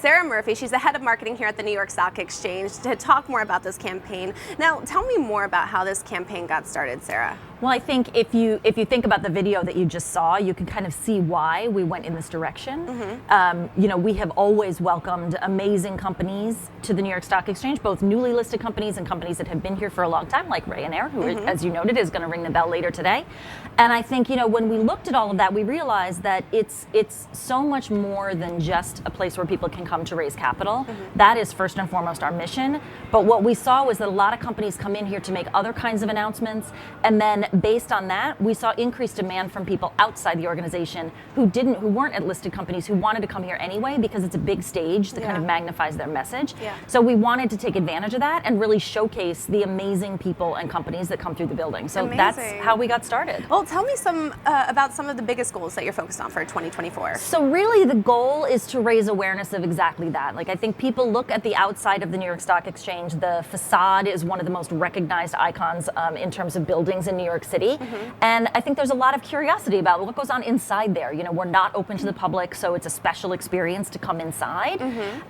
Sarah Murphy. She's the head of marketing here at the New York Stock Exchange to talk more about this campaign. Now, tell me more about how this campaign got started, Sarah. Well, I think if you think about the video that you just saw, you can kind of see why we went in this direction. We have always welcomed amazing companies to the New York Stock Exchange, both newly listed companies and companies that have been here for a long time, like Ryanair, who, as you noted, is going to ring the bell later today. And I think, when we looked at all of that, we realized that it's so much more than just a place where people can come to raise capital. That is first and foremost our mission. But what we saw was that a lot of companies come in here to make other kinds of announcements, and then based on that, we saw increased demand from people outside the organization who weren't at listed companies, who wanted to come here anyway because it's a big stage that kind of magnifies their message. So we wanted to take advantage of that and really showcase the amazing people and companies that come through the building. So that's how we got started. Well, tell me about some of the biggest goals that you're focused on for 2024. So really the goal is to raise awareness of exactly that. Like, I think people look at the outside of the New York Stock Exchange. The facade is one of the most recognized icons in terms of buildings in New York City. And I think there's a lot of curiosity about what goes on inside there. We're not open to the public, so it's a special experience to come inside.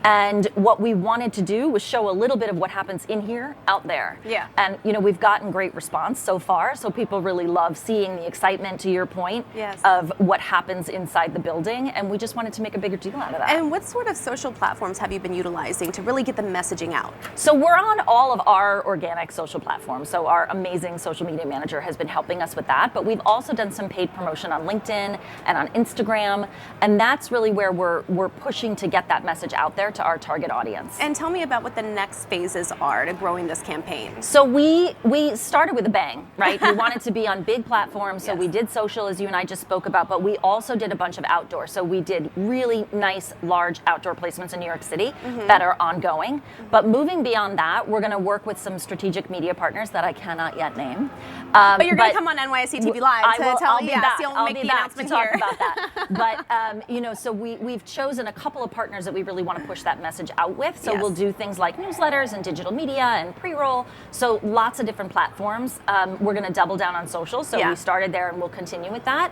And what we wanted to do was show a little bit of what happens in here, out there. And we've gotten great response so far, so people really love seeing the excitement, to your point, of what happens inside the building, and we just wanted to make a bigger deal out of that. And what sort of social platforms have you been utilizing to really get the messaging out? So we're on all of our organic social platforms. So our amazing social media manager has been helping us with that, but we've also done some paid promotion on LinkedIn and on Instagram, and that's really where we're pushing to get that message out there to our target audience. And tell me about what the next phases are to growing this campaign. So we started with a bang, right? We wanted to be on big platforms, so we did social, as you and I just spoke about, but we also did a bunch of outdoor. So we did really nice, large outdoor placements in New York City that are ongoing. But moving beyond that, we're going to work with some strategic media partners that I cannot yet name. But you're going to come on NYSE TV Live to tell me, I'll make be the back announcement to talk here. about that. But so we've chosen a couple of partners that we really want to push that message out with. So we'll do things like newsletters and digital media and pre-roll. So lots of different platforms. We're going to double down on social. So we started there and we'll continue with that.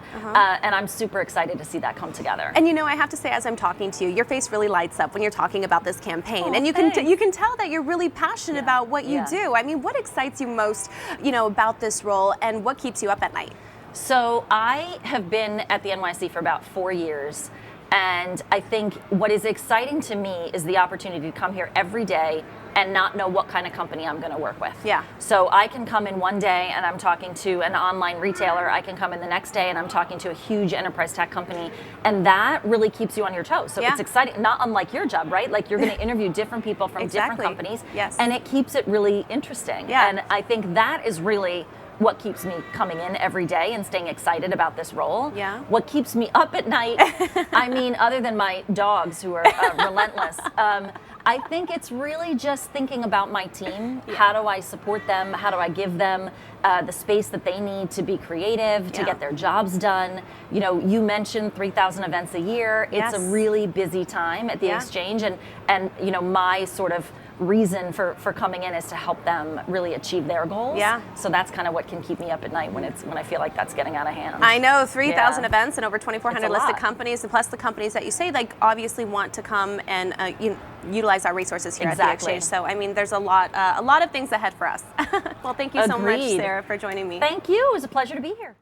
And I'm super excited to see that come together. And I have to say, as I'm talking to you, your face really lights up when you're talking about this campaign. And you thanks. can tell that you're really passionate about what you do. I mean, what excites you most, about this role, and what keeps you up at night? So I have been at the NYSE for about 4 years. And I think what is exciting to me is the opportunity to come here every day and not know what kind of company I'm going to work with. So I can come in one day and I'm talking to an online retailer. I can come in the next day and I'm talking to a huge enterprise tech company. And that really keeps you on your toes. So it's exciting, not unlike your job, right? Like, you're going to interview different people from different companies. And it keeps it really interesting. And I think that is really what keeps me coming in every day and staying excited about this role. What keeps me up at night, I mean, other than my dogs who are relentless, I think it's really just thinking about my team. How do I support them? How do I give them the space that they need to be creative, to get their jobs done? You mentioned 3,000 events a year. It's a really busy time at the exchange, and my sort of reason for coming in is to help them really achieve their goals. So that's kind of what can keep me up at night when I feel like that's getting out of hand. I know, 3,000 events and over 2,400 listed companies, and plus the companies that you say obviously want to come and utilize our resources here at the exchange. So I mean, there's a lot of things ahead for us. Well, thank you so much, Sarah, for joining me. Thank you. It was a pleasure to be here.